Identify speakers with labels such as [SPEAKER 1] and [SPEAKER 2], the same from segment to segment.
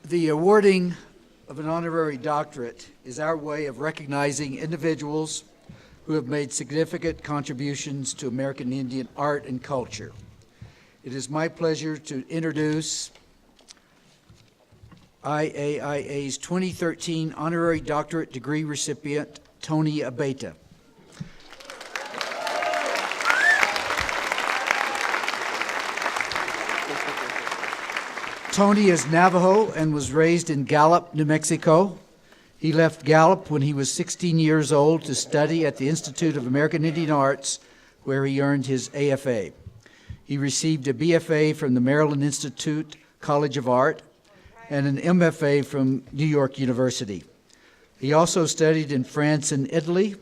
[SPEAKER 1] The awarding of an honorary doctorate is our way of recognizing individuals who have made significant contributions to American Indian art and culture. It is my pleasure to introduce IAIA's 2013 honorary doctorate degree recipient, Tony Abeta. Tony is Navajo and was raised in Gallup, New Mexico. He left Gallup when he was 16 years old to study at the Institute of American Indian Arts, where he earned his AFA. He received a BFA from the Maryland Institute College of Art and an MFA from New York University. He also studied in France and Italy,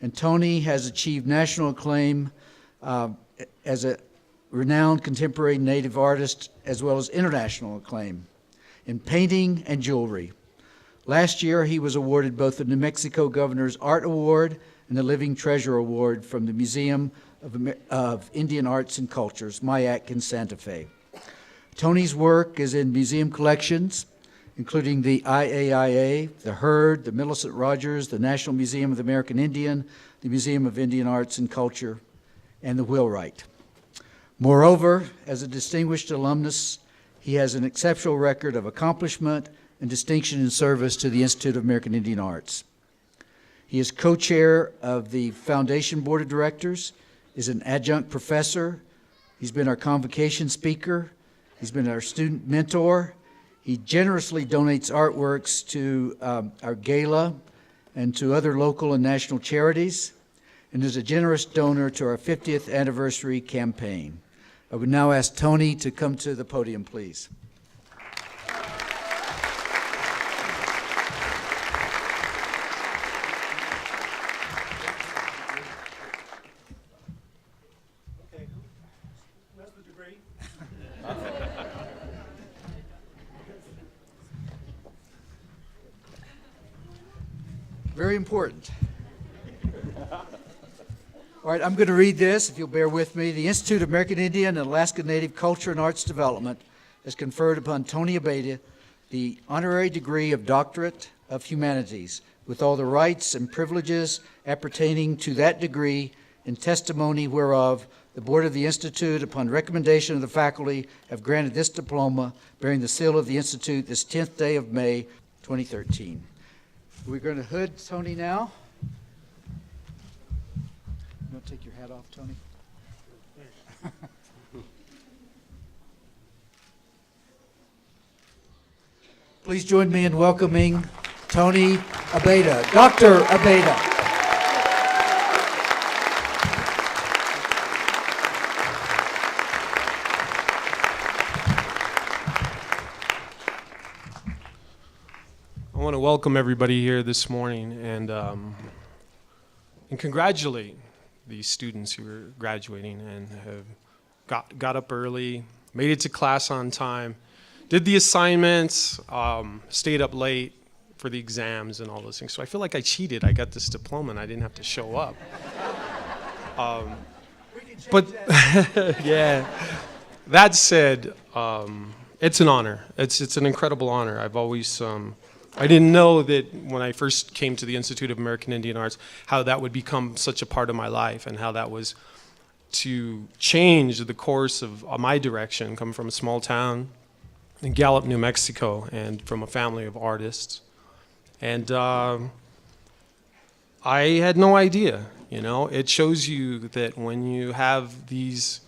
[SPEAKER 1] and Tony has achieved national acclaim as a renowned contemporary Native artist, as well as international acclaim in painting and jewelry. Last year, he was awarded both the New Mexico Governor's Art Award and the Living Treasure Award from the Museum of Indian Arts and Cultures, MIAC in Santa Fe. Tony's work is in museum collections, including the IAIA, the Heard, the Millicent Rogers, the National Museum of the American Indian, the Museum of Indian Arts and Culture, and the Wheelwright. Moreover, as a distinguished alumnus, he has an exceptional record of accomplishment and distinction in service to the Institute of American Indian Arts. He is co-chair of the Foundation Board of Directors, is an adjunct professor, he's been our convocation speaker, he's been our student mentor, he generously donates artworks to our gala and to other local and national charities, and is a generous donor to our 50th anniversary campaign. I would now ask Tony to come to the podium, please.
[SPEAKER 2] Okay, who has the degree?
[SPEAKER 1] Very important. All right, I'm going to read this, if you'll bear with me. The Institute of American Indian and Alaska Native Culture and Arts Development has conferred upon Tony Abeta the honorary degree of Doctorate of Humanities, with all the rights and privileges appertaining to that degree, in testimony whereof the Board of the Institute, upon recommendation of the faculty, have granted this diploma, bearing the seal of the Institute, this 10th day of May, 2013. We're going to hood Tony now. You want to take your hat off, Tony? Please join me in welcoming Tony Abeta, Dr. Abeta.
[SPEAKER 2] I want to welcome everybody here this morning and congratulate these students who are graduating and have got up early, made it to class on time, did the assignments, stayed up late for the exams and all those things. So I feel like I cheated. I got this diploma and I didn't have to show up. But yeah, that said, it's an honor. It's an incredible honor. I've always I didn't know that when I first came to the Institute of American Indian Arts, how that would become such a part of my life and how that was to change the course of my direction, come from a small town in Gallup, New Mexico, and from a family of artists. And I had no idea, you know. It shows you that when you have these,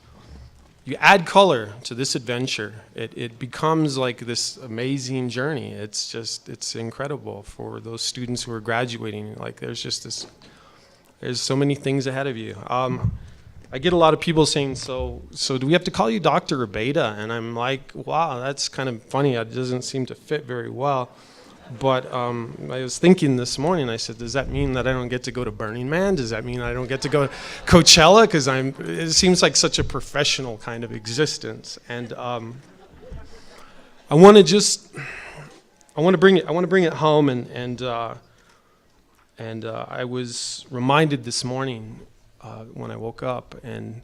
[SPEAKER 2] you add color to this adventure, it becomes like this amazing journey. It's incredible for those students who are graduating. Like there's so many things ahead of you. I get a lot of people saying, so do we have to call you Dr. Abeta? And I'm like, wow, that's kind of funny. It doesn't seem to fit very well. But I was thinking this morning, I said, does that mean that I don't get to go to Burning Man? Does that mean I don't get to go to Coachella? Because it seems like such a professional kind of existence. And I want to bring it home. And I was reminded this morning when I woke up, and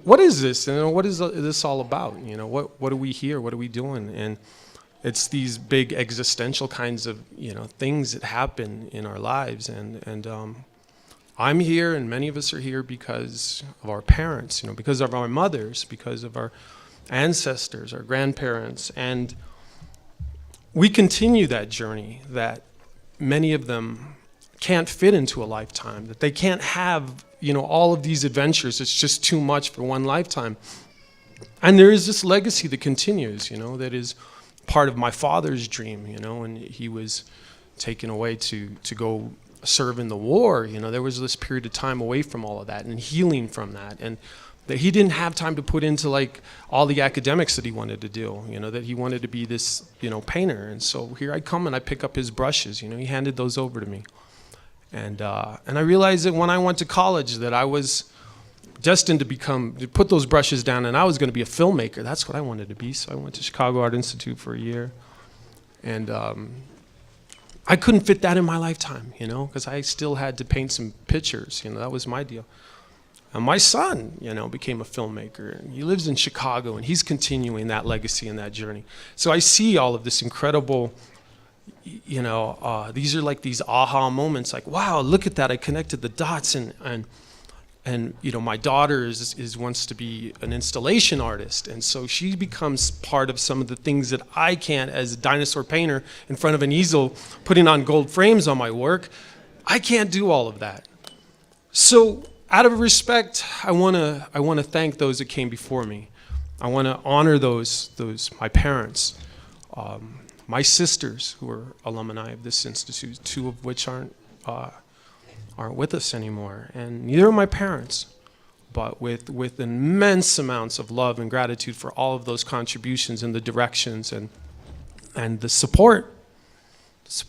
[SPEAKER 2] what is this? You know, what is this all about? You know, what are we here? What are we doing? And it's these big existential kinds of, things that happen in our lives. And I'm here, and many of us are here because of our parents, because of our mothers, because of our ancestors, our grandparents. And we continue that journey that many of them can't fit into a lifetime, that they can't have, all of these adventures. It's just too much for one lifetime. And there is this legacy that continues, that is part of my father's dream, when he was taken away to go serve in the war. There was this period of time away from all of that and healing from that. And that he didn't have time to put into like all the academics that he wanted to do, that he wanted to be this, painter. And so here I come and I pick up his brushes, he handed those over to me. And I realized that when I went to college that I was destined to put those brushes down, and I was going to be a filmmaker. That's what I wanted to be. So I went to Chicago Art Institute for a year. And I couldn't fit that in my lifetime, because I still had to paint some pictures. That was my deal. And my son, became a filmmaker. And he lives in Chicago, and he's continuing that legacy and that journey. So I see all of this incredible, these are like these aha moments, like, wow, look at that. I connected the dots, and my daughter wants to be an installation artist, and so she becomes part of some of the things that I can't, as a dinosaur painter in front of an easel, putting on gold frames on my work. I can't do all of that. So, out of respect, I want to thank those that came before me. I want to honor those my parents, my sisters who are alumni of this institute, two of which aren't with us anymore, and neither are my parents, but with immense amounts of love and gratitude for all of those contributions and the directions and the support. That's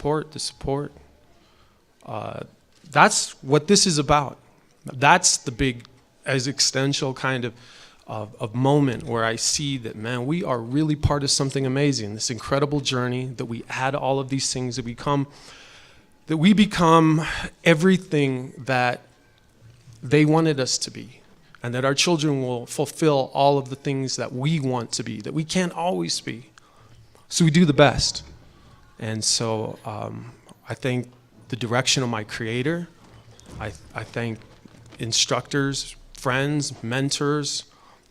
[SPEAKER 2] what this is about. That's the big existential kind of moment where I see that, man, we are really part of something amazing, this incredible journey, that we add all of these things, that we become everything that they wanted us to be, and that our children will fulfill all of the things that we want to be, that we can't always be. So we do the best. And so I thank the direction of my creator. I thank instructors, friends, mentors,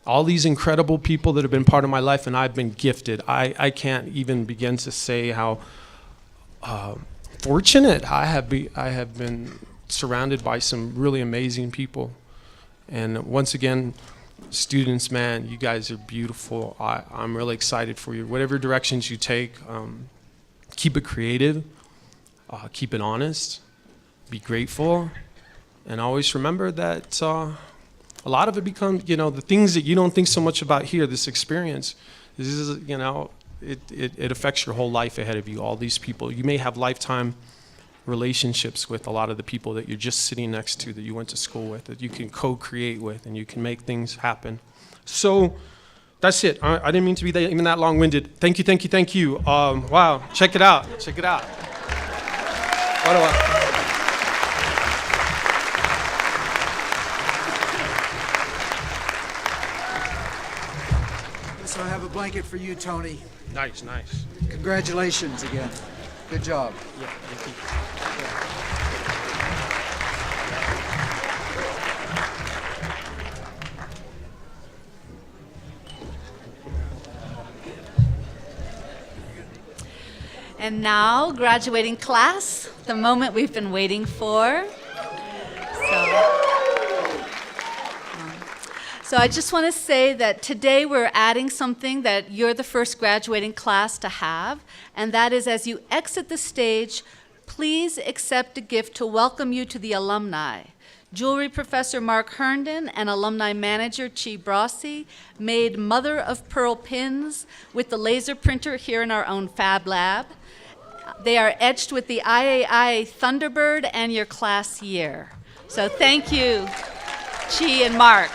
[SPEAKER 2] all these incredible people that have been part of my life, and I've been gifted. I can't even begin to say how fortunate I have been surrounded by some really amazing people. And once again, students, man, you guys are beautiful. I'm really excited for you. Whatever directions you take, keep it creative, keep it honest, be grateful, and always remember that a lot of it becomes, the things that you don't think so much about here, this experience, it affects your whole life ahead of you, all these people. You may have lifetime relationships with a lot of the people that you're just sitting next to, that you went to school with, that you can co-create with, and you can make things happen. So that's it. I didn't mean to be even that long-winded. Thank you. Wow, check it out.
[SPEAKER 1] So I have a blanket for you, Tony.
[SPEAKER 2] Nice.
[SPEAKER 1] Congratulations again. Good job.
[SPEAKER 2] Yeah, thank you.
[SPEAKER 3] And now, graduating class, the moment we've been waiting for. So I just want to say that today we're adding something that you're the first graduating class to have, and that is, as you exit the stage, please accept a gift to welcome you to the alumni. Jewelry professor Mark Herndon and alumni manager Chi Brossi made mother-of-pearl pins with the laser printer here in our own Fab Lab. They are etched with the IAIA Thunderbird and your class year. So thank you, Chi and Mark.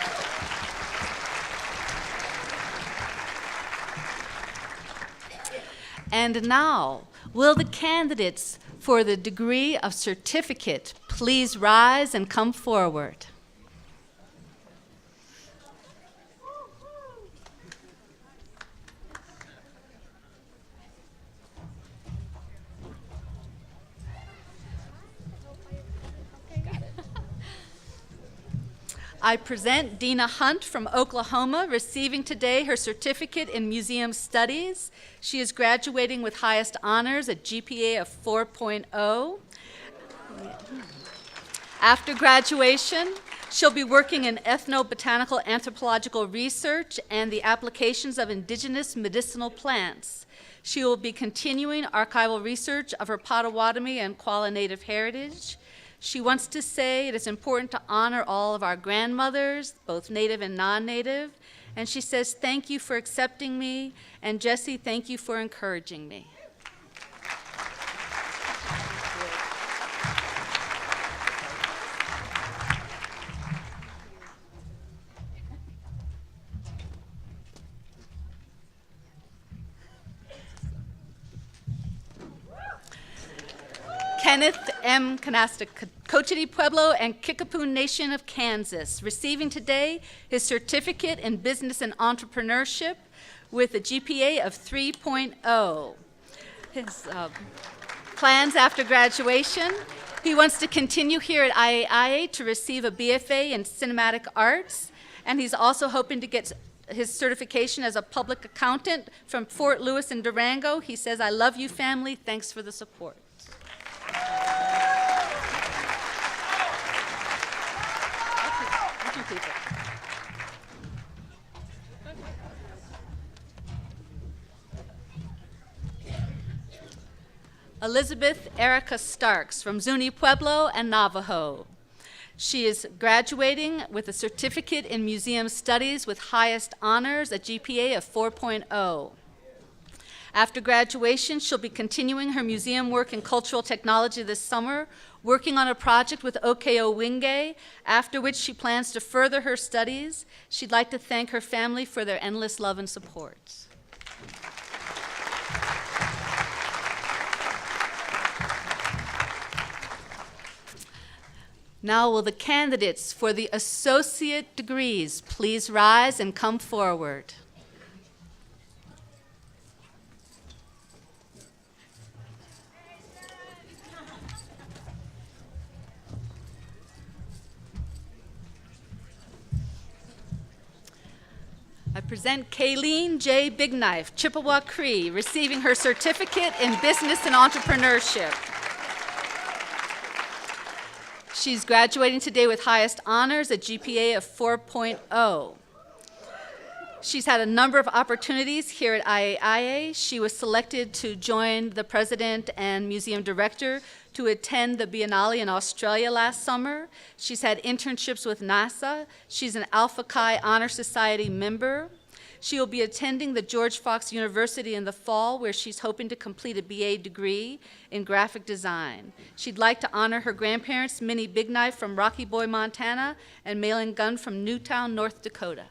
[SPEAKER 3] And now, will the candidates for the degree of certificate please rise and come forward? I present Dina Hunt from Oklahoma, receiving today her certificate in museum studies. She is graduating with highest honors, a GPA of 4.0. After graduation, she'll be working in ethnobotanical anthropological research and the applications of indigenous medicinal plants. She will be continuing archival research of her Potawatomi and Qualla Native heritage. She wants to say it is important to honor all of our grandmothers, both Native and non-Native. And she says, thank you for accepting me, and Jessie, thank you for encouraging me. Kenneth M. Canasta, Cochiti Pueblo and Kickapoo Nation of Kansas, receiving today his certificate in business and entrepreneurship with a GPA of 3.0. His plans after graduation: he wants to continue here at IAIA to receive a BFA in cinematic arts, and he's also hoping to get his certification as a public accountant from Fort Lewis and Durango. He says, I love you, family. Thanks for the support. Elizabeth Erica Starks from Zuni Pueblo and Navajo. She is graduating with a certificate in museum studies with highest honors, a GPA of 4.0. After graduation, she'll be continuing her museum work in cultural technology this summer, working on a project with Okeo Wingay, after which she plans to further her studies. She'd like to thank her family for their endless love and support. Now will the candidates for the associate degrees please rise and come forward. I present Kayleen J. Bigknife, Chippewa Cree, receiving her certificate in business and entrepreneurship. She's graduating today with highest honors, a GPA of 4.0. She's had a number of opportunities here at IAIA. She was selected to join the president and museum director to attend the Biennale in Australia last summer. She's had internships with NASA. She's an Alpha Chi Honor Society member. She will be attending the George Fox University in the fall, where she's hoping to complete a BA degree in graphic design. She'd like to honor her grandparents, Minnie Bigknife from Rocky Boy, Montana, and Malin Gunn from Newtown, North Dakota.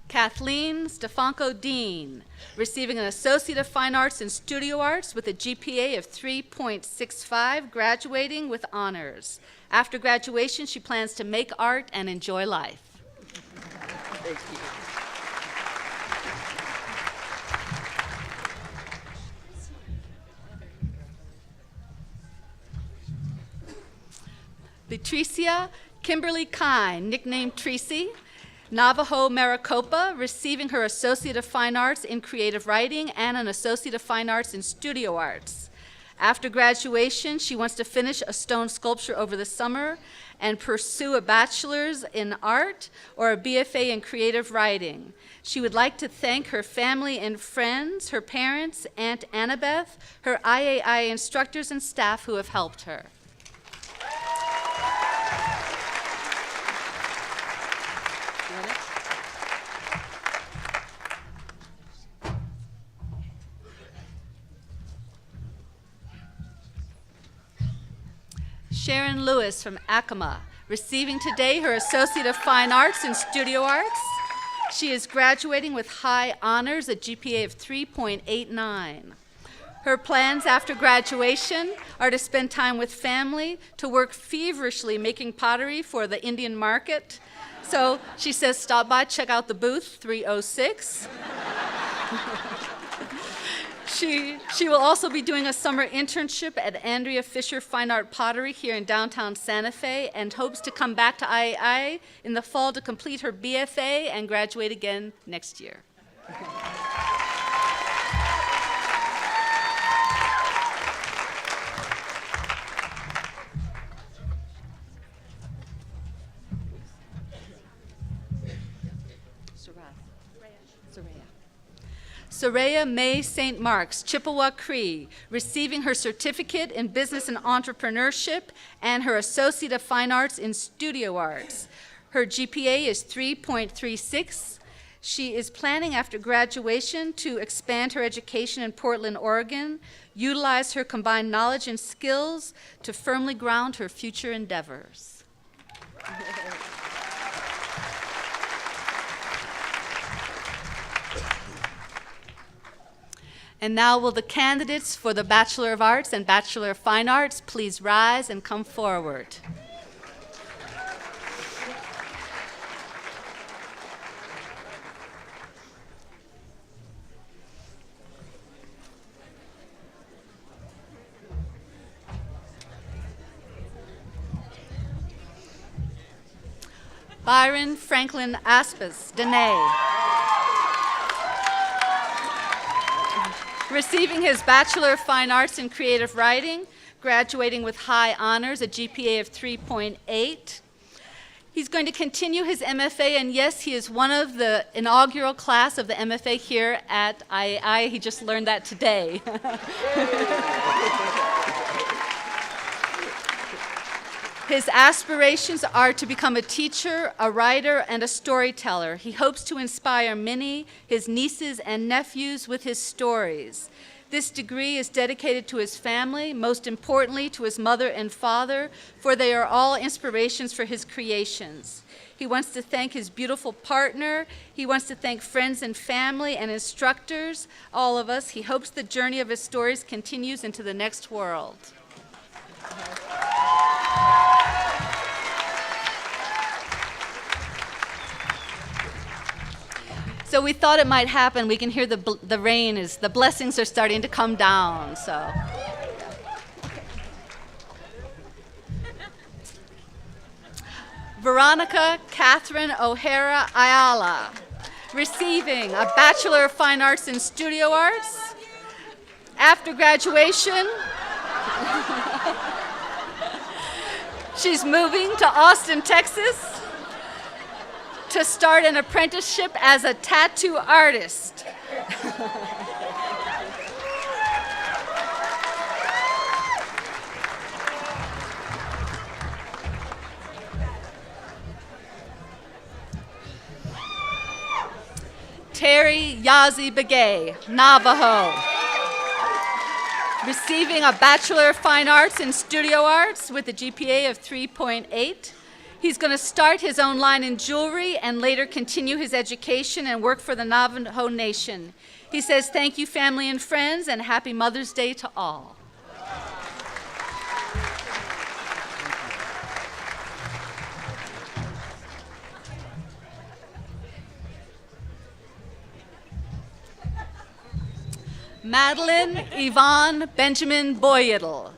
[SPEAKER 3] Kathleen Stefanko Dean, receiving an Associate of Fine Arts in Studio Arts with a GPA of 3.65, graduating with honors. After graduation, she plans to make art and enjoy life. Thank you. Patricia Kimberly Kine, nicknamed Tracy, Navajo Maricopa, receiving her Associate of Fine Arts in Creative Writing and an Associate of Fine Arts in Studio Arts. After graduation, she wants to finish a stone sculpture over the summer and pursue a bachelor's in art or a BFA in creative writing. She would like to thank her family and friends, her parents, Aunt Annabeth, her IAIA instructors and staff who have helped her. Sharon Lewis from Acoma, receiving today her Associate of Fine Arts in Studio Arts. She is graduating with high honors, a GPA of 3.89. Her plans after graduation are to spend time with family, to work feverishly making pottery for the Indian market. So she says, stop by, check out the booth, 306. She will also be doing a summer internship at Andrea Fisher Fine Art Pottery here in downtown Santa Fe and hopes to come back to IAIA in the fall to complete her BFA and graduate again next year. Soraya May St. Mark's, Chippewa Cree, receiving her certificate in business and entrepreneurship and her Associate of Fine Arts in Studio Arts. Her GPA is 3.36. She is planning after graduation to expand her education in Portland, Oregon, utilize her combined knowledge and skills to firmly ground her future endeavors. And now will the candidates for the Bachelor of Arts and Bachelor of Fine Arts please rise and come forward. Byron Franklin Aspas, Dene. Receiving his Bachelor of Fine Arts in Creative Writing, graduating with high honors, a GPA of 3.8. He's going to continue his MFA, and yes, he is one of the inaugural class of the MFA here at IAIA. He just learned that today. His aspirations are to become a teacher, a writer, and a storyteller. He hopes to inspire many, his nieces and nephews, with his stories. This degree is dedicated to his family, most importantly to his mother and father, for they are all inspirations for his creations. He wants to thank his beautiful partner. He wants to thank friends and family and instructors, all of us. He hopes the journey of his stories continues into the next world. So we thought it might happen. We can hear the rain the blessings are starting to come down. So. Veronica Catherine O'Hara Ayala, receiving a Bachelor of Fine Arts in Studio Arts. After graduation, she's moving to Austin, Texas, to start an apprenticeship as a tattoo artist. Terry Yazi Begay, Navajo, receiving a Bachelor of Fine Arts in Studio Arts with a GPA of 3.8. He's going to start his own line in jewelry and later continue his education and work for the Navajo Nation. He says, thank you, family and friends, and happy Mother's Day to all. Madeline Yvonne Benjamin Boyettle,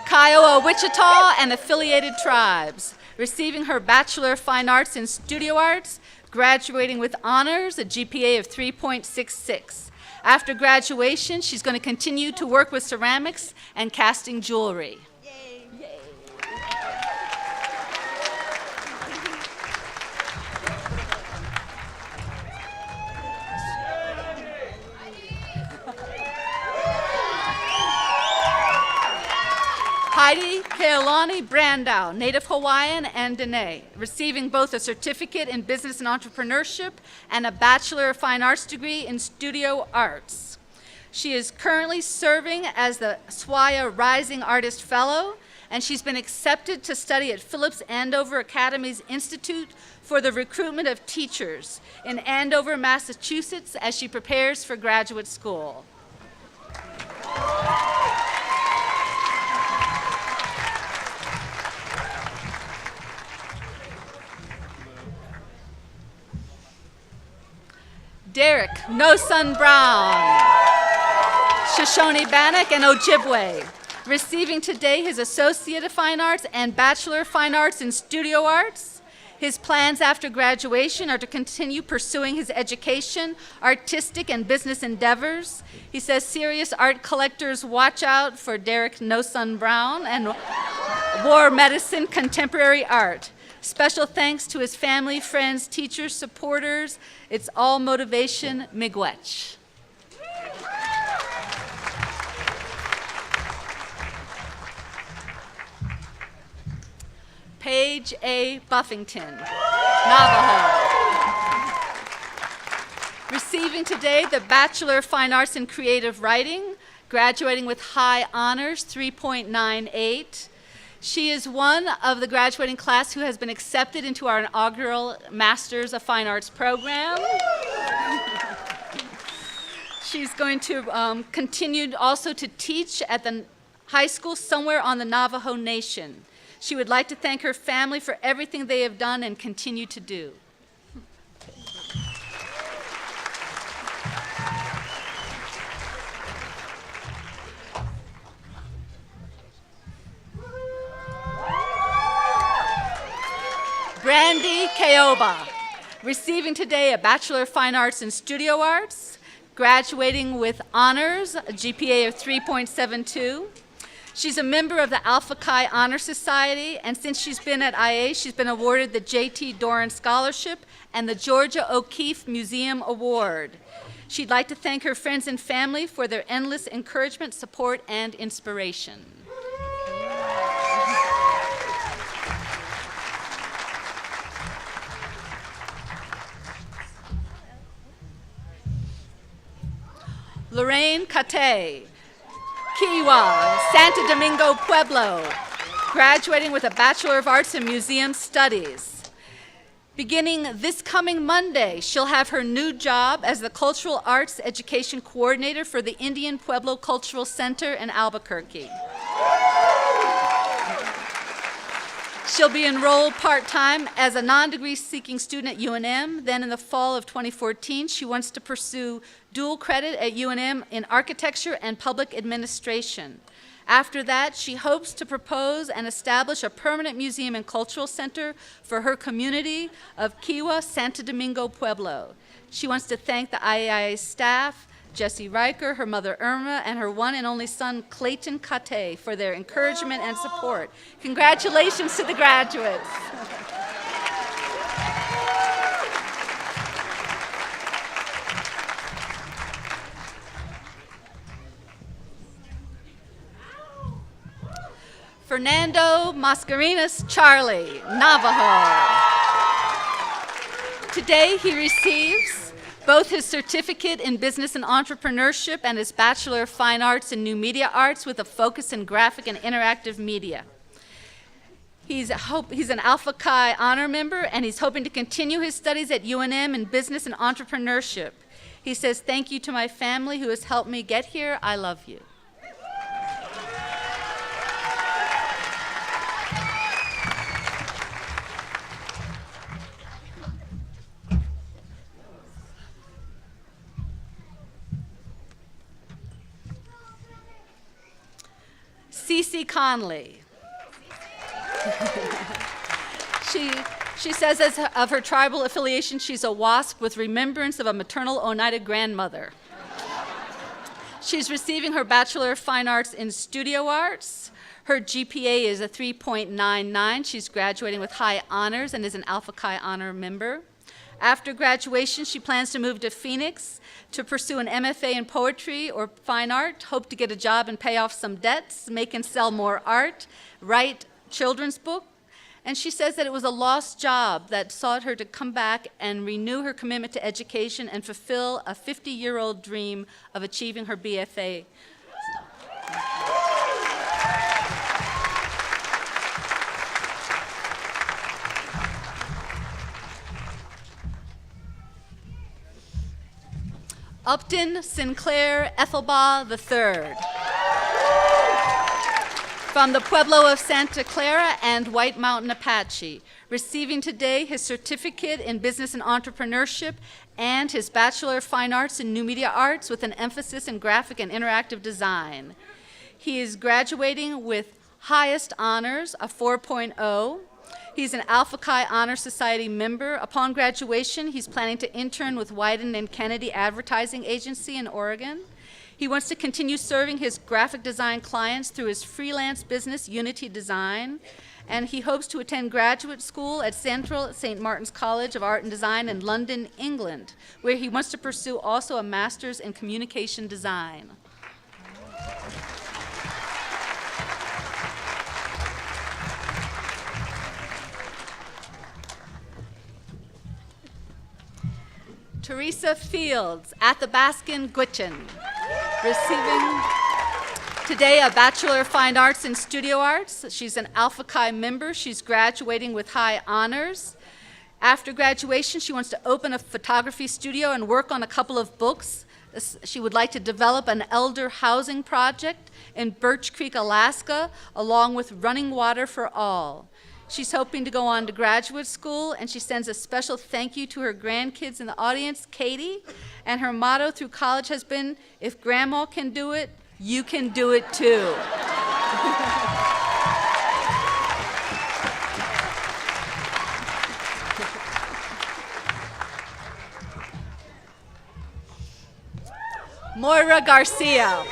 [SPEAKER 3] Kiowa, Wichita, and affiliated tribes, receiving her Bachelor of Fine Arts in Studio Arts, graduating with honors, a GPA of 3.66. After graduation, she's going to continue to work with ceramics and casting jewelry. Yay. Yay. Heidi Keolani Brandau, Native Hawaiian and Dene, receiving both a certificate in business and entrepreneurship and a Bachelor of Fine Arts degree in Studio Arts. She is currently serving as the SWAIA Rising Artist Fellow, and she's been accepted to study at Phillips Andover Academy's Institute for the Recruitment of Teachers in Andover, Massachusetts, as she prepares for graduate school. Derek No Sun Brown, Shoshone Bannock, and Ojibwe. Receiving today his Associate of Fine Arts and Bachelor of Fine Arts in Studio Arts. His plans after graduation are to continue pursuing his education, artistic, and business endeavors. He says serious art collectors watch out for Derek No Sun Brown and War Medicine Contemporary Art. Special thanks to his family, friends, teachers, supporters. It's all motivation, miigwech. Paige A. Buffington, Navajo. Receiving today the Bachelor of Fine Arts in Creative Writing, graduating with high honors, 3.98. She is one of the graduating class who has been accepted into our inaugural Masters of Fine Arts program. She's going to continue also to teach at the high school somewhere on the Navajo Nation. She would like to thank her family for everything they have done and continue to do. Brandy Kaoba, receiving today a Bachelor of Fine Arts in Studio Arts, graduating with honors, a GPA of 3.72. She's a member of the Alpha Chi Honor Society, and since she's been at IAIA, she's been awarded the J.T. Doran Scholarship and the Georgia O'Keeffe Museum Award. She'd like to thank her friends and family for their endless encouragement, support, and inspiration. Lorraine Kate, Kiowa, Santo Domingo, Pueblo, graduating with a Bachelor of Arts in Museum Studies. Beginning this coming Monday, she'll have her new job as the Cultural Arts Education Coordinator for the Indian Pueblo Cultural Center in Albuquerque. She'll be enrolled part-time as a non-degree seeking student at UNM. Then in the fall of 2014, she wants to pursue dual credit at UNM in architecture and public administration. After that, she hopes to propose and establish a permanent museum and cultural center for her community of Kiowa, Santo Domingo, Pueblo. She wants to thank the IAIA staff, Jessie Riker, her mother Irma, and her one and only son Clayton Kate for their encouragement and support. Congratulations to the graduates. Fernando Mascarenas Charlie, Navajo. Today he receives both his certificate in business and entrepreneurship and his Bachelor of Fine Arts in New Media Arts with a focus in graphic and interactive media. He's an Alpha Chi honor member, and he's hoping to continue his studies at UNM in business and entrepreneurship. He says, "Thank you to my family who has helped me get here. I love you." Cece Conley. She says of her tribal affiliation, she's a WASP with remembrance of a maternal Oneida grandmother. She's receiving her Bachelor of Fine Arts in Studio Arts. Her GPA is a 3.99. She's graduating with high honors and is an Alpha Chi honor member. After graduation, she plans to move to Phoenix to pursue an MFA in poetry or fine art, hope to get a job and pay off some debts, make and sell more art, write children's book. And she says that it was a lost job that sought her to come back and renew her commitment to education and fulfill a 50-year-old dream of achieving her BFA. Upton Sinclair Ethelbaugh III. from the Pueblo of Santa Clara and White Mountain Apache, receiving today his certificate in business and entrepreneurship and his Bachelor of Fine Arts in New Media Arts with an emphasis in graphic and interactive design. He is graduating with highest honors, a 4.0. He's an Alpha Chi Honor Society member. Upon graduation, he's planning to intern with Wyden and Kennedy Advertising Agency in Oregon. He wants to continue serving his graphic design clients through his freelance business, Unity Design, and he hopes to attend graduate school at Central St. Martin's College of Art and Design in London, England, where he wants to pursue also a master's in communication design. Teresa Fields, Athabascan Gwich'in, receiving today a Bachelor of Fine Arts in Studio Arts. She's an Alpha Chi member. She's graduating with high honors. After graduation, she wants to open a photography studio and work on a couple of books. She would like to develop an elder housing project in Birch Creek, Alaska, along with running water for all. She's hoping to go on to graduate school, and she sends a special thank you to her grandkids in the audience, Katie, and her motto through college has been, if Grandma can do it, you can do it too. Moira Garcia,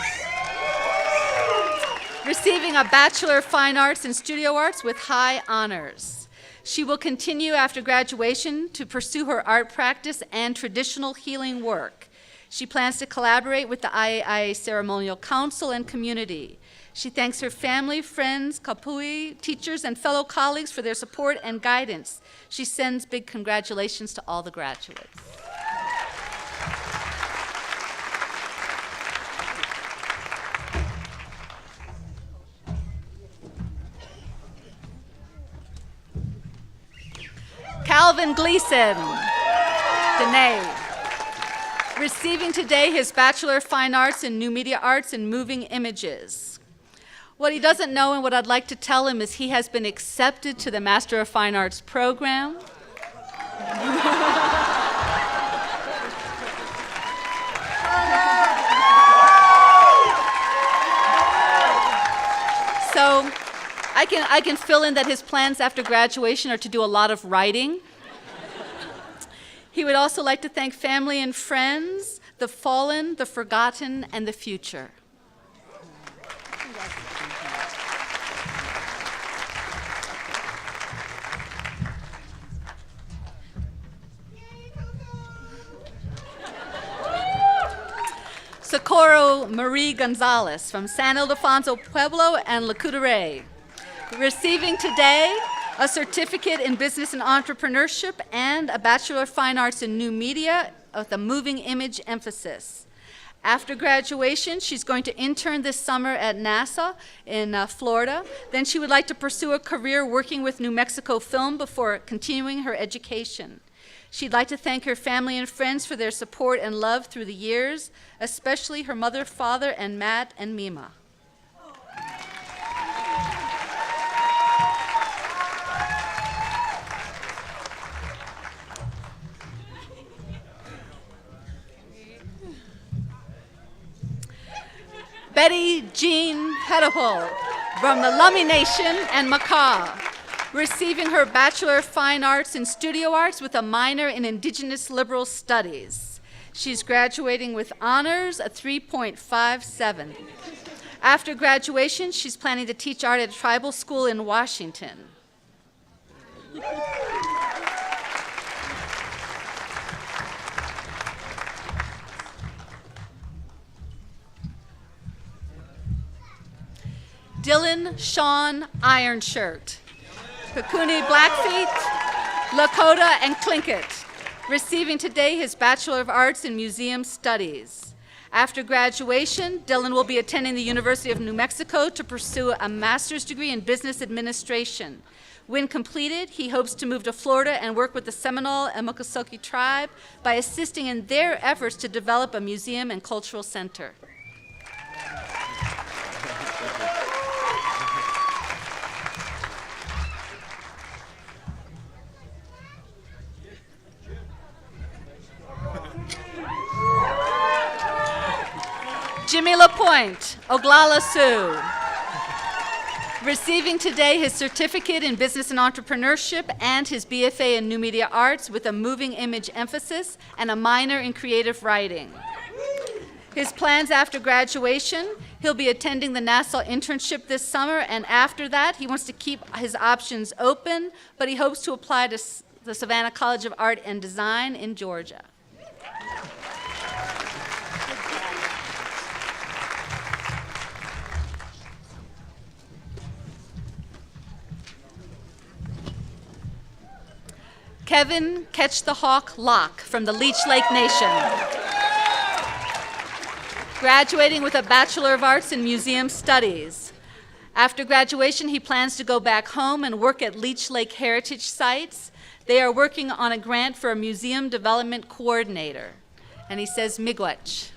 [SPEAKER 3] receiving a Bachelor of Fine Arts in Studio Arts with high honors. She will continue after graduation to pursue her art practice and traditional healing work. She plans to collaborate with the IAIA Ceremonial Council and community. She thanks her family, friends, kapui, teachers, and fellow colleagues for their support and guidance. She sends big congratulations to all the graduates. Calvin Gleason, Danae, receiving today his Bachelor of Fine Arts in New Media Arts and Moving Images. What he doesn't know and what I'd like to tell him is he has been accepted to the Master of Fine Arts program. So I can fill in that his plans after graduation are to do a lot of writing. He would also like to thank family and friends, the fallen, the forgotten, and the future. Socorro Marie Gonzalez from San Ildefonso Pueblo and La Couture, receiving today a certificate in business and entrepreneurship and a Bachelor of Fine Arts in New Media with a moving image emphasis. After graduation, she's going to intern this summer at NASA in Florida. Then she would like to pursue a career working with New Mexico Film before continuing her education. She'd like to thank her family and friends for their support and love through the years, especially her mother, father, and Matt and Mima. Betty Jean Hedahol from the Lummi Nation and Makah, receiving her Bachelor of Fine Arts in Studio Arts with a minor in Indigenous Liberal Studies. She's graduating with honors, a 3.57. After graduation, she's planning to teach art at a tribal school in Washington. Dylan Sean Ironshirt, Kakuni Blackfeet, Lakota, and Tlingit, receiving today his Bachelor of Arts in Museum Studies. After graduation, Dylan will be attending the University of New Mexico to pursue a master's degree in business administration. When completed, he hopes to move to Florida and work with the Seminole and Mokosoki tribe by assisting in their efforts to develop a museum and cultural center. Anthony LaPointe, Oglala Sioux. Receiving today his certificate in business and entrepreneurship and his BFA in new media arts with a moving image emphasis and a minor in creative writing. His plans after graduation, he'll be attending the Nassau internship this summer, and after that, he wants to keep his options open, but he hopes to apply to the Savannah College of Art and Design in Georgia. Kevin Catch the Hawk Locke from the Leech Lake Nation. Graduating with a Bachelor of Arts in Museum Studies. After graduation, he plans to go back home and work at Leech Lake Heritage Sites. They are working on a grant for a museum development coordinator. And he says, miigwech.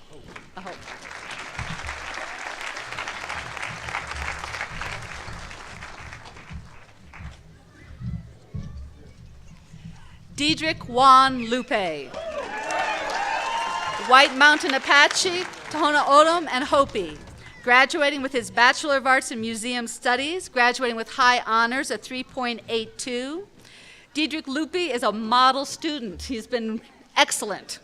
[SPEAKER 3] I hope. Diedrich Juan Lupe. White Mountain Apache, Tohono O'odham, and Hopi. Graduating with his Bachelor of Arts in Museum Studies, graduating with high honors, a 3.82. Diedrich Lupe is a model student. He's been excellent.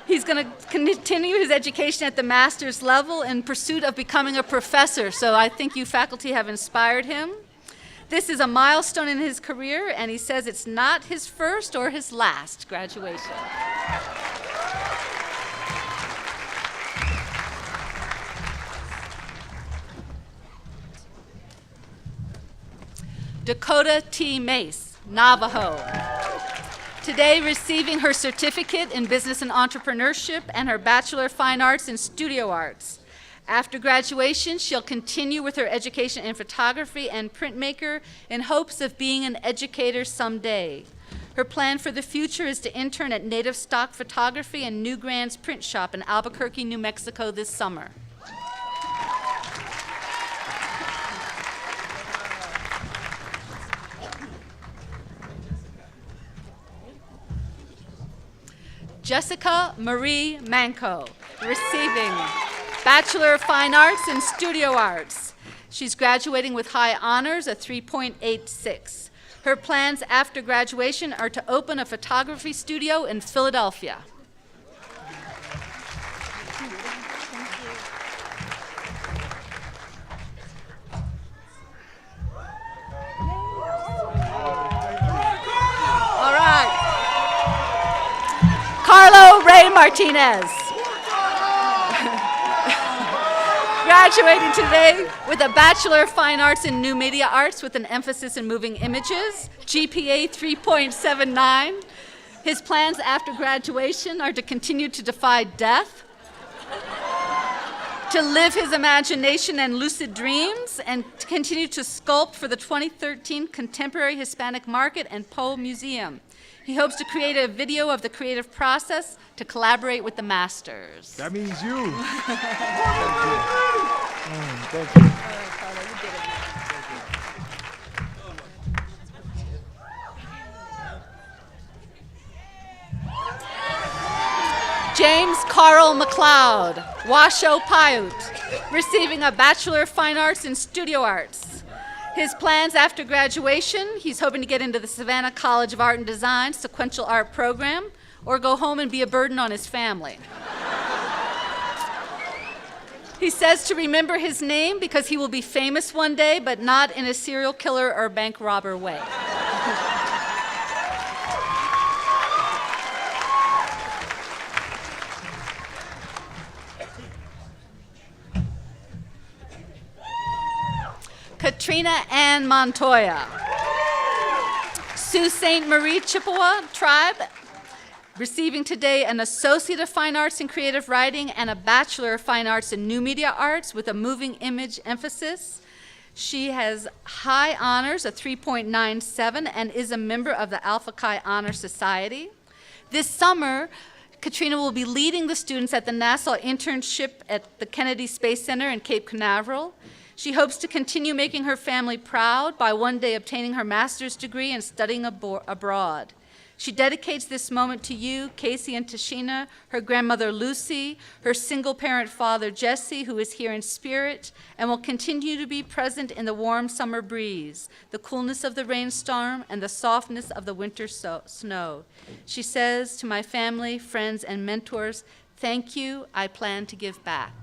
[SPEAKER 3] He's going to continue his education at the master's level in pursuit of becoming a professor, so I think you faculty have inspired him. This is a milestone in his career, and he says it's not his first or his last graduation. Dakota T. Mace, Navajo. Today receiving her certificate in business and entrepreneurship and her Bachelor of Fine Arts in Studio Arts. After graduation, she'll continue with her education in photography and printmaker in hopes of being an educator someday. Her plan for the future is to intern at Native Stock Photography and New Grand's print shop in Albuquerque, New Mexico this summer. Jessica Marie Manco, receiving Bachelor of Fine Arts in Studio Arts. She's graduating with high honors, a 3.86. Her plans after graduation are to open a photography studio in Philadelphia. All right. Carlo Ray Martinez. Graduating today with a Bachelor of Fine Arts in New Media Arts with an emphasis in moving images, GPA 3.79. His plans after graduation are to continue to defy death, to live his imagination and lucid dreams, and to continue to sculpt for the 2013 Contemporary Hispanic Market and Poe Museum. He hopes to create a video of the creative process to collaborate with the masters.
[SPEAKER 4] That means you. Thank you.
[SPEAKER 3] James Carl McLeod, Washoe Paiute, receiving a Bachelor of Fine Arts in Studio Arts. His plans after graduation, he's hoping to get into the Savannah College of Art and Design sequential art program or go home and be a burden on his family. He says to remember his name because he will be famous one day, but not in a serial killer or bank robber way. Katrina Ann Montoya, Sault Ste. Marie Chippewa Tribe, receiving today an Associate of Fine Arts in Creative Writing and a Bachelor of Fine Arts in New Media Arts with a moving image emphasis. She has high honors, a 3.97, and is a member of the Alpha Chi Honor Society. This summer, Katrina will be leading the students at the NASA internship at the Kennedy Space Center in Cape Canaveral. She hopes to continue making her family proud by one day obtaining her master's degree and studying abroad. She dedicates this moment to you, Casey and Tashina, her grandmother Lucy, her single-parent father Jesse, who is here in spirit and will continue to be present in the warm summer breeze, the coolness of the rainstorm, and the softness of the winter snow. She says to my family, friends, and mentors, thank you, I plan to give back.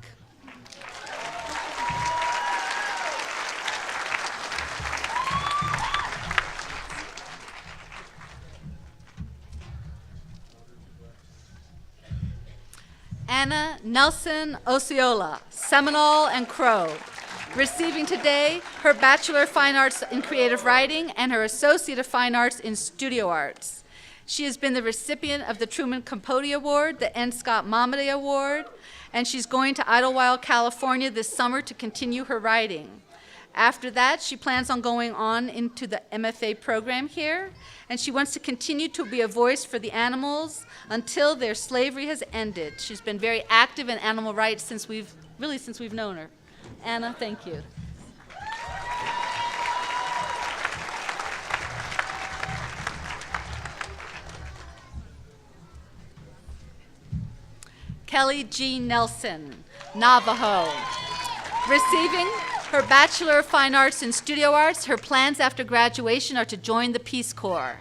[SPEAKER 3] Anna Nelson Osceola, Seminole and Crow, receiving today her Bachelor of Fine Arts in Creative Writing and her Associate of Fine Arts in Studio Arts. She has been the recipient of the Truman Capote Award, the N. Scott Momaday Award, and she's going to Idlewild, California this summer to continue her writing. After that, she plans on going on into the MFA program here, and she wants to continue to be a voice for the animals until their slavery has ended. She's been very active in animal rights since we've known her. Anna, thank you. Kelly G. Nelson, Navajo, receiving her Bachelor of Fine Arts in Studio Arts. Her plans after graduation are to join the Peace Corps.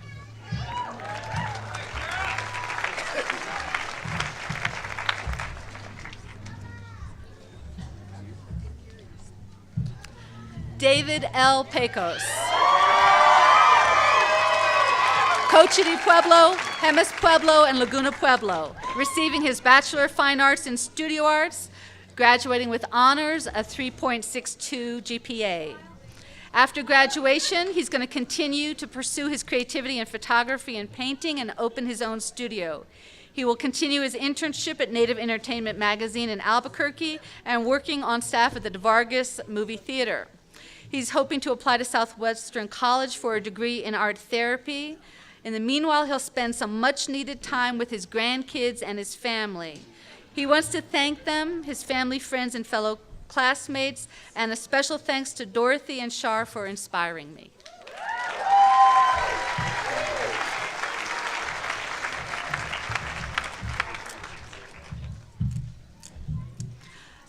[SPEAKER 3] David L. Pecos, Cochiti Pueblo, Jemez Pueblo, and Laguna Pueblo, receiving his Bachelor of Fine Arts in Studio Arts, graduating with honors, a 3.62 GPA. After graduation, he's going to continue to pursue his creativity in photography and painting and open his own studio. He will continue his internship at Native Entertainment Magazine in Albuquerque and working on staff at the Vargas Movie Theater. He's hoping to apply to Southwestern College for a degree in art therapy. In the meanwhile, he'll spend some much-needed time with his grandkids and his family. He wants to thank them, his family, friends, and fellow classmates, and a special thanks to Dorothy and Shar for inspiring me.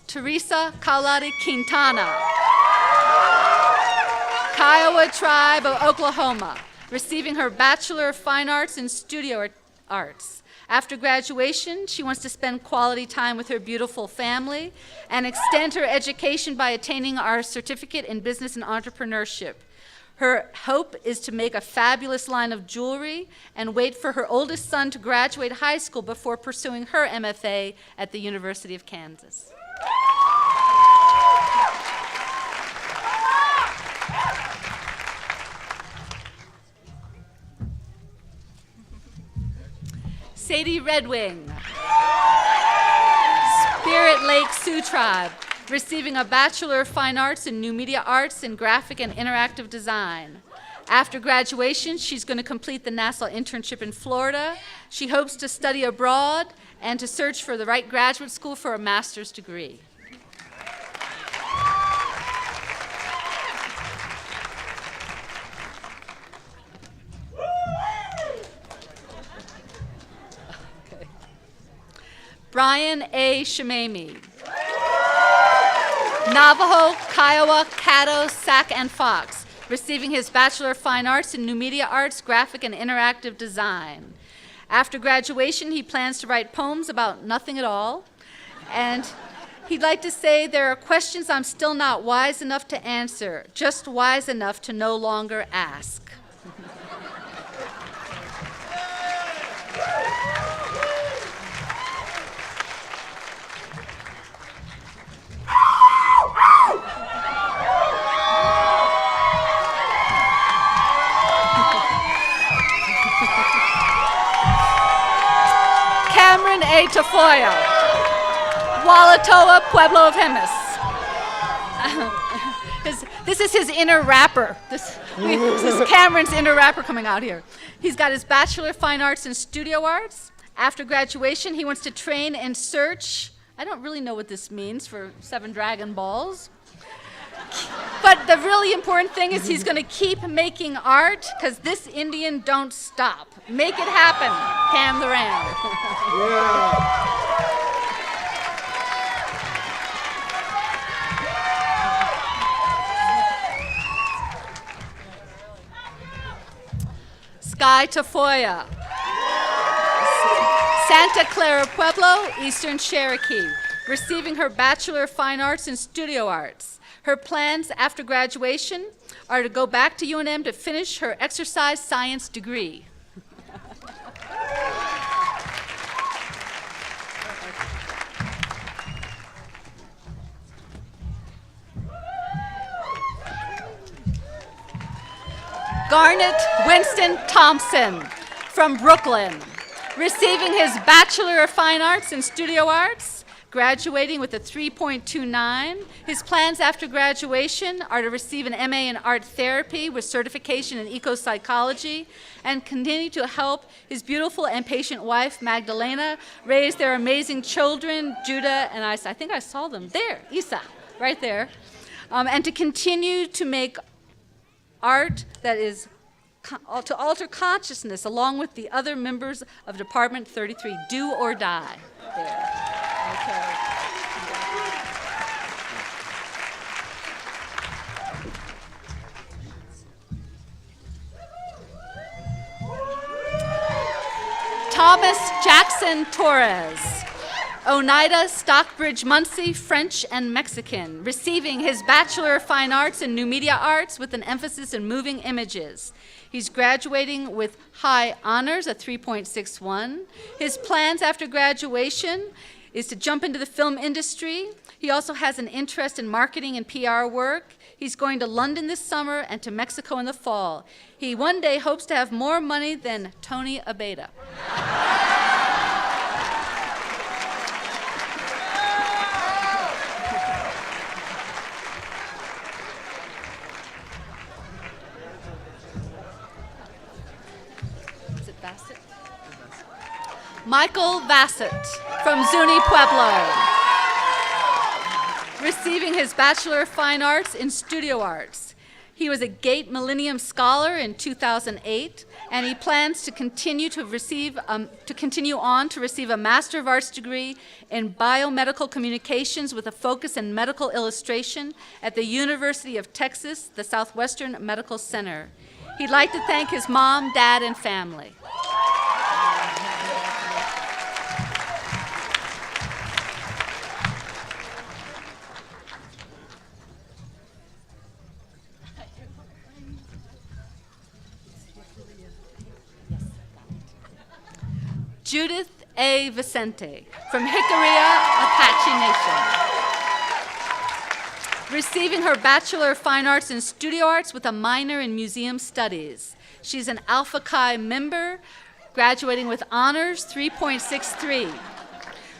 [SPEAKER 3] Teresa Kaulati Quintana, Kiowa Tribe of Oklahoma, receiving her Bachelor of Fine Arts in Studio Arts. After graduation, she wants to spend quality time with her beautiful family and extend her education by attaining our certificate in business and entrepreneurship. Her hope is to make a fabulous line of jewelry and wait for her oldest son to graduate high school before pursuing her MFA at the University of Kansas. Sadie Redwing, Spirit Lake Sioux Tribe, receiving a Bachelor of Fine Arts in New Media Arts in Graphic and Interactive Design. After graduation, she's going to complete the NASA internship in Florida. She hopes to study abroad and to search for the right graduate school for a master's degree. Brian A. Shemami, Navajo, Kiowa, Caddo, Sac, and Fox, receiving his Bachelor of Fine Arts in New Media Arts, Graphic, and Interactive Design. After graduation, he plans to write poems about nothing at all, and he'd like to say, there are questions I'm still not wise enough to answer, just wise enough to no longer ask. A. Tafoya, Walatoa, Pueblo of Jemez. This is his inner rapper. This is Cameron's inner rapper coming out here. He's got his Bachelor of Fine Arts in Studio Arts. After graduation, he wants to train and search. I don't really know what this means for 7 Dragon Balls. But the really important thing is he's going to keep making art because this Indian don't stop. Make it happen, Cam the Ram. Sky Tafoya. Santa Clara Pueblo, Eastern Cherokee, receiving her Bachelor of Fine Arts in Studio Arts. Her plans after graduation are to go back to UNM to finish her exercise science degree. Garnet Winston Thompson from Brooklyn, receiving his Bachelor of Fine Arts in Studio Arts, graduating with a 3.29. His plans after graduation are to receive an MA in Art Therapy with certification in Eco-Psychology and continue to help his beautiful and patient wife, Magdalena, raise their amazing children, Judah and I think I saw them there, Isa, right there, and to continue to make art that is to alter consciousness along with the other members of Department 33. Do or die. There. Okay. Thomas Jackson Torres. Oneida Stockbridge Muncie, French and Mexican, receiving his Bachelor of Fine Arts in New Media Arts with an emphasis in moving images. He's graduating with high honors, a 3.61. His plans after graduation is to jump into the film industry. He also has an interest in marketing and PR work. He's going to London this summer and to Mexico in the fall. He one day hopes to have more money than Tony Abeda. Michael Bassett from Zuni Pueblo, receiving his Bachelor of Fine Arts in Studio Arts. He was a Gate Millennium Scholar in 2008, and he plans to continue to receive a Master of Arts degree in Biomedical Communications with a focus in medical illustration at the University of Texas, the Southwestern Medical Center. He'd like to thank his mom, dad, and family. Judith A. Vicente from Jicarilla Apache Nation, receiving her Bachelor of Fine Arts in Studio Arts with a minor in Museum Studies. She's an Alpha Chi member, graduating with honors 3.63.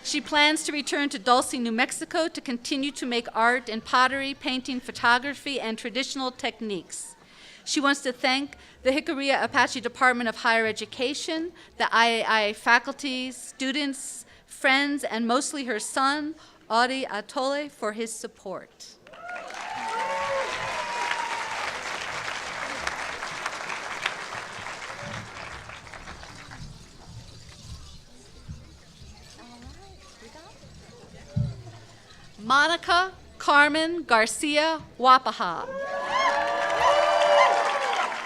[SPEAKER 3] She plans to return to Dulce, New Mexico to continue to make art in pottery, painting, photography, and traditional techniques. She wants to thank the Jicarilla Apache Department of Higher Education, the IAIA faculty, students, friends, and mostly her son, Audi Atole, for his support. Monica Carmen Garcia Wapaha,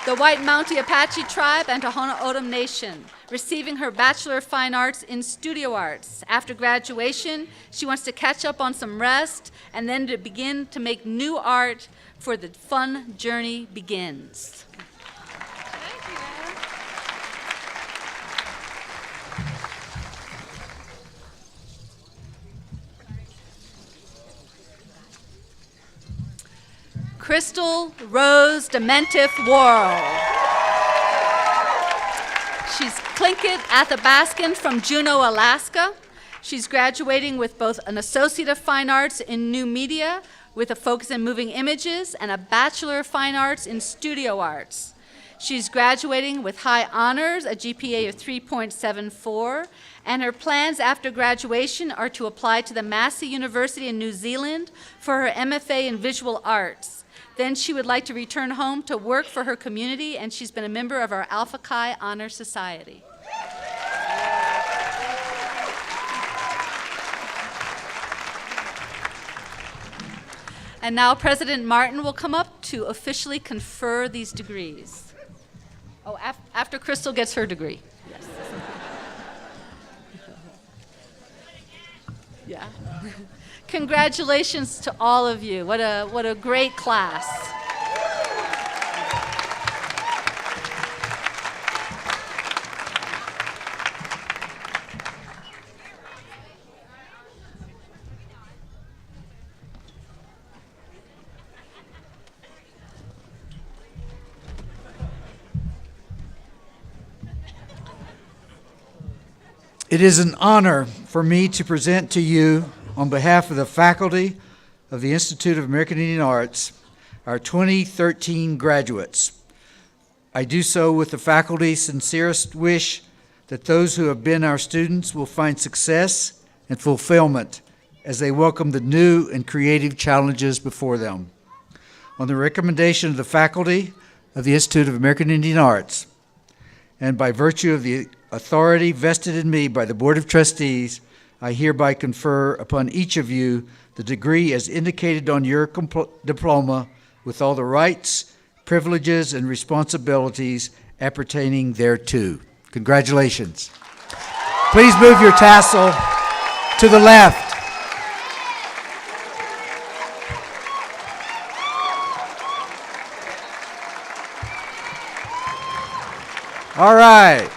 [SPEAKER 3] the White Mountie Apache Tribe and Tohono O'odham Nation, receiving her Bachelor of Fine Arts in Studio Arts. After graduation, she wants to catch up on some rest and then to begin to make new art for the fun journey begins. Crystal Rose Dementif Worrell. She's Tlingit Athabaskan from Juneau, Alaska. She's graduating with both an Associate of Fine Arts in New Media with a focus in moving images and a Bachelor of Fine Arts in Studio Arts. She's graduating with high honors, a GPA of 3.74, and her plans after graduation are to apply to the Massey University in New Zealand for her MFA in Visual Arts. Then she would like to return home to work for her community, and she's been a member of our Alpha Chi Honor Society. And now President Martin will come up to officially confer these degrees. Oh, after Crystal gets her degree. Yes. Yeah. Congratulations to all of you. What a great class.
[SPEAKER 1] It is an honor for me to present to you, on behalf of the faculty of the Institute of American Indian Arts, our 2013 graduates. I do so with the faculty's sincerest wish that those who have been our students will find success and fulfillment as they welcome the new and creative challenges before them. On the recommendation of the faculty of the Institute of American Indian Arts, and by virtue of the authority vested in me by the Board of Trustees, I hereby confer upon each of you the degree as indicated on your diploma, with all the rights, privileges, and responsibilities appertaining thereto. Congratulations. Please move your tassel to the left. All right.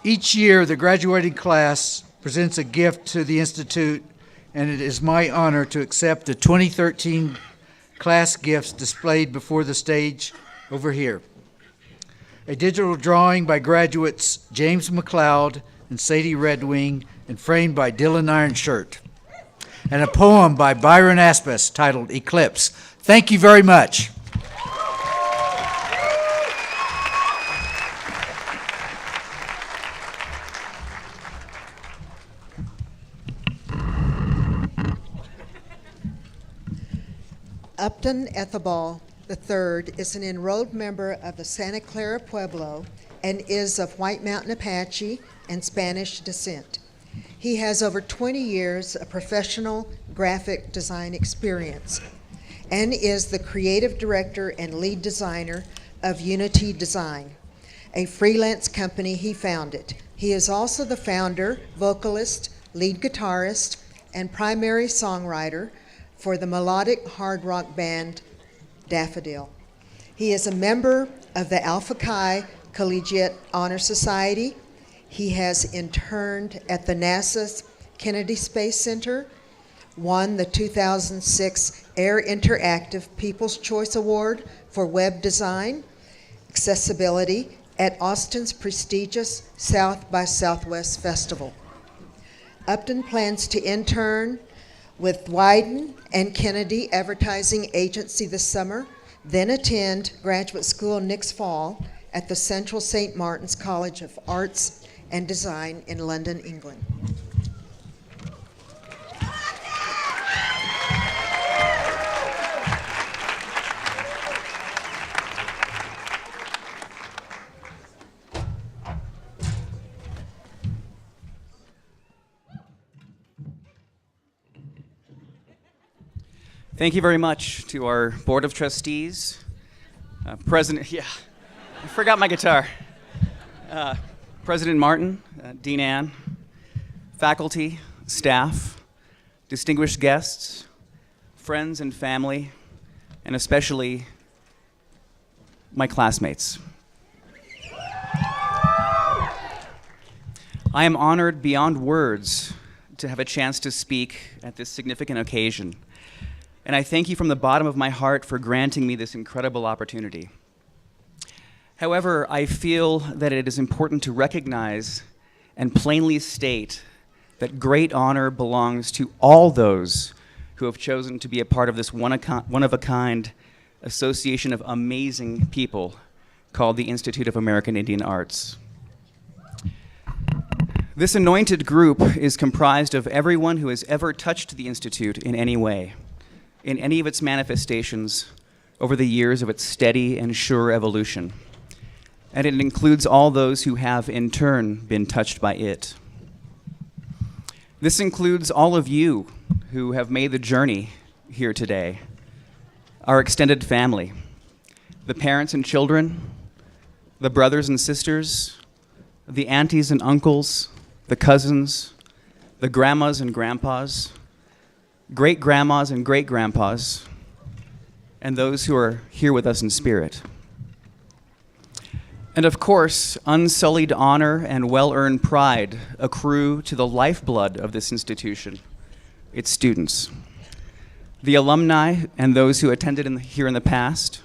[SPEAKER 1] Each year, the graduating class presents a gift to the Institute, and it is my honor to accept the 2013 class gifts displayed before the stage over here. A digital drawing by graduates James McLeod and Sadie Redwing, and framed by Dylan Ironshirt, and a poem by Byron Aspis titled Eclipse. Thank you very much.
[SPEAKER 5] Upton Ethelball III is an enrolled member of the Santa Clara Pueblo and is of White Mountain Apache and Spanish descent. He has over 20 years of professional graphic design experience and is the creative director and lead designer of Unity Design, a freelance company he founded. He is also the founder, vocalist, lead guitarist, and primary songwriter for the melodic hard rock band Daffodil. He is a member of the Alpha Chi Collegiate Honor Society. He has interned at the NASA's Kennedy Space Center, won the 2006 Air Interactive People's Choice Award for Web Design Accessibility at Austin's prestigious South by Southwest Festival. Upton plans to intern with Wyden and Kennedy Advertising Agency this summer, then attend graduate school next fall at the Central St. Martin's College of Arts and Design in London, England.
[SPEAKER 6] Thank you very much to our Board of Trustees, President, I forgot my guitar. President Martin, Dean Ann, faculty, staff, distinguished guests, friends and family, and especially my classmates. I am honored beyond words to have a chance to speak at this significant occasion. And I thank you from the bottom of my heart for granting me this incredible opportunity. However, I feel that it is important to recognize and plainly state that great honor belongs to all those who have chosen to be a part of this one-of-a-kind association of amazing people called the Institute of American Indian Arts. This anointed group is comprised of everyone who has ever touched the Institute in any way, in any of its manifestations over the years of its steady and sure evolution. And it includes all those who have, in turn, been touched by it. This includes all of you who have made the journey here today, our extended family, the parents and children, the brothers and sisters, the aunties and uncles, the cousins, the grandmas and grandpas, great-grandmas and great-grandpas, and those who are here with us in spirit. And of course, unsullied honor and well-earned pride accrue to the lifeblood of this institution, its students. The alumni and those who attended here in the past,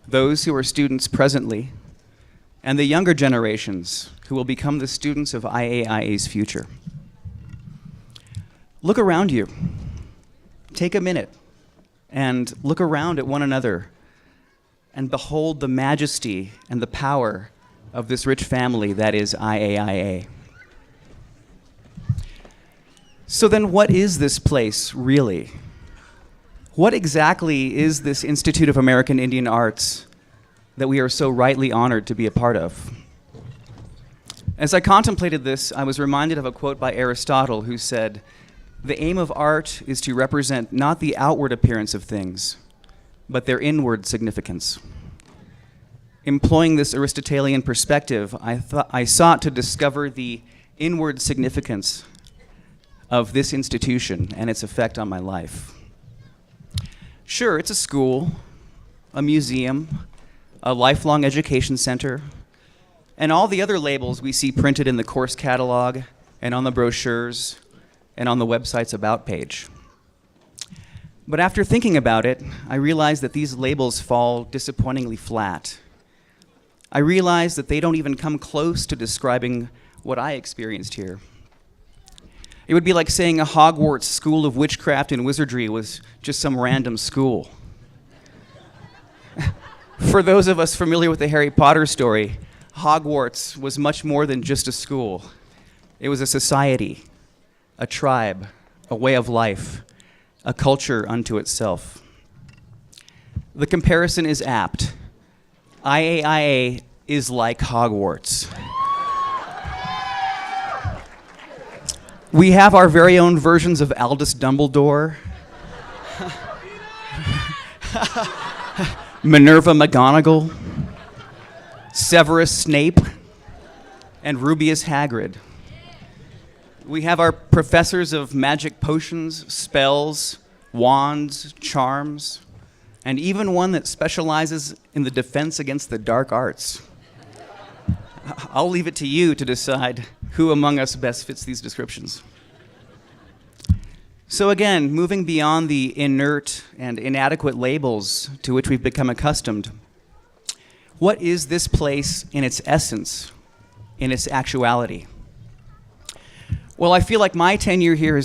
[SPEAKER 6] those who are students presently, and the younger generations who will become the students of IAIA's future. Look around you. Take a minute and look around at one another and behold the majesty and the power of this rich family that is IAIA. So then what is this place really? What exactly is this Institute of American Indian Arts that we are so rightly honored to be a part of? As I contemplated this, I was reminded of a quote by Aristotle who said, "The aim of art is to represent not the outward appearance of things, but their inward significance." Employing this Aristotelian perspective, I sought to discover the inward significance of this institution and its effect on my life. Sure, it's a school, a museum, a lifelong education center, and all the other labels we see printed in the course catalog and on the brochures and on the website's About page. But after thinking about it, I realized that these labels fall disappointingly flat. I realized that they don't even come close to describing what I experienced here. It would be like saying a Hogwarts school of witchcraft and wizardry was just some random school. For those of us familiar with the Harry Potter story, Hogwarts was much more than just a school. It was a society, a tribe, a way of life, a culture unto itself. The comparison is apt. IAIA is like Hogwarts. We have our very own versions of Albus Dumbledore, Minerva McGonagall, Severus Snape, and Rubeus Hagrid. We have our professors of magic potions, spells, wands, charms, and even one that specializes in the defense against the dark arts. I'll leave it to you to decide who among us best fits these descriptions. So again, moving beyond the inert and inadequate labels to which we've become accustomed, what is this place in its essence, in its actuality? Well, I feel like my tenure here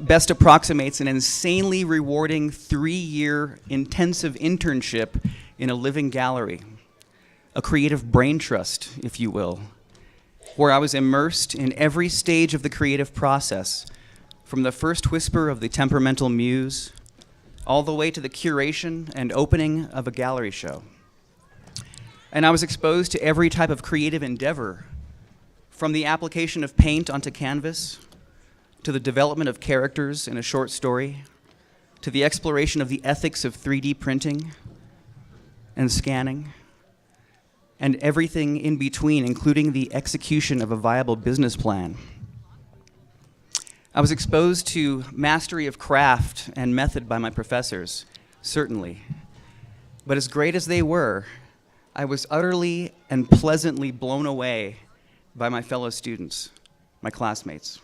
[SPEAKER 6] best approximates an insanely rewarding 3-year intensive internship in a living gallery, a creative brain trust, if you will, where I was immersed in every stage of the creative process, from the first whisper of the temperamental muse, all the way to the curation and opening of a gallery show. And I was exposed to every type of creative endeavor, from the application of paint onto canvas, to the development of characters in a short story, to the exploration of the ethics of 3D printing and scanning, and everything in between, including the execution of a viable business plan. I was exposed to mastery of craft and method by my professors, certainly. But as great as they were, I was utterly and pleasantly blown away by my fellow students, my classmates.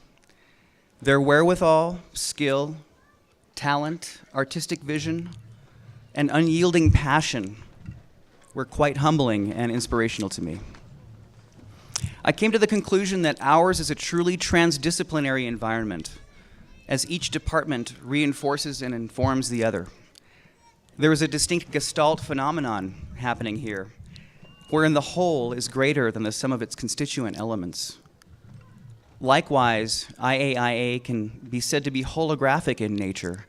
[SPEAKER 6] Their wherewithal, skill, talent, artistic vision, and unyielding passion were quite humbling and inspirational to me. I came to the conclusion that ours is a truly transdisciplinary environment, as each department reinforces and informs the other. There is a distinct Gestalt phenomenon happening here, wherein the whole is greater than the sum of its constituent elements. Likewise, IAIA can be said to be holographic in nature,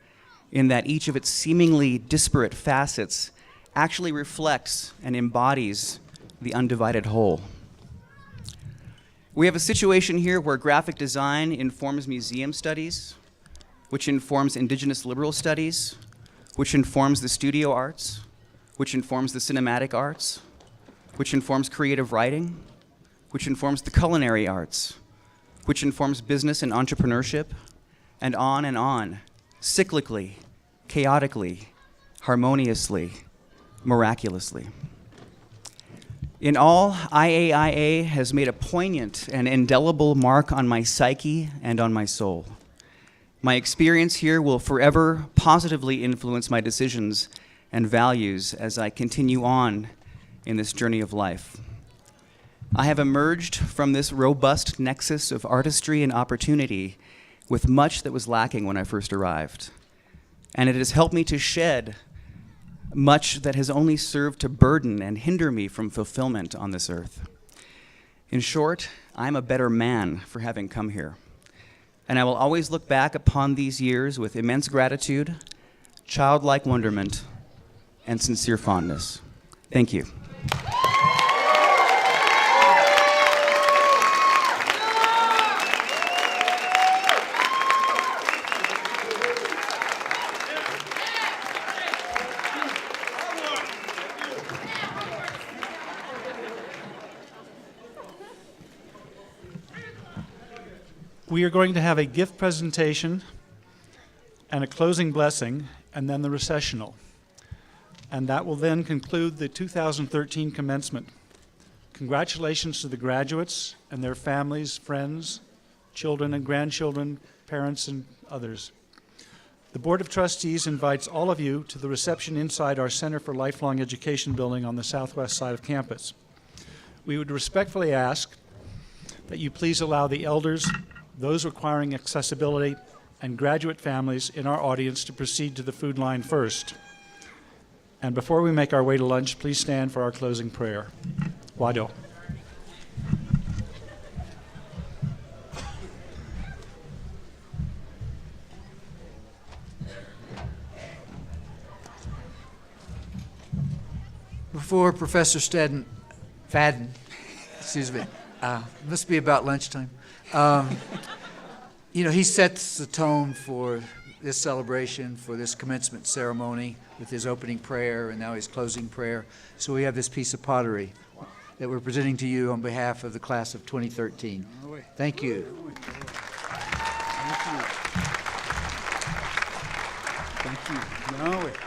[SPEAKER 6] in that each of its seemingly disparate facets actually reflects and embodies the undivided whole. We have a situation here where graphic design informs museum studies, which informs indigenous liberal studies, which informs the studio arts, which informs the cinematic arts, which informs creative writing, which informs the culinary arts, which informs business and entrepreneurship, and on, cyclically, chaotically, harmoniously, miraculously. In all, IAIA has made a poignant and indelible mark on my psyche and on my soul. My experience here will forever positively influence my decisions and values as I continue on in this journey of life. I have emerged from this robust nexus of artistry and opportunity with much that was lacking when I first arrived. And it has helped me to shed much that has only served to burden and hinder me from fulfillment on this earth. In short, I'm a better man for having come here. And I will always look back upon these years with immense gratitude, childlike wonderment, and sincere fondness. Thank you.
[SPEAKER 7] We are going to have a gift presentation and a closing blessing, and then the recessional. And that will then conclude the 2013 commencement. Congratulations to the graduates and their families, friends, children and grandchildren, parents and others. The Board of Trustees invites all of you to the reception inside our Center for Lifelong Education building on the southwest side of campus. We would respectfully ask that you please allow the elders, those requiring accessibility, and graduate families in our audience to proceed to the food line first. And before we make our way to lunch, please stand for our closing prayer. Wado.
[SPEAKER 1] Before Professor Fadden, excuse me, must be about lunchtime. You know, he sets the tone for this celebration, for this commencement ceremony with his opening prayer and now his closing prayer. So we have this piece of pottery that we're presenting to you on behalf of the class of 2013. Thank you.
[SPEAKER 4] Thank you. Thank you.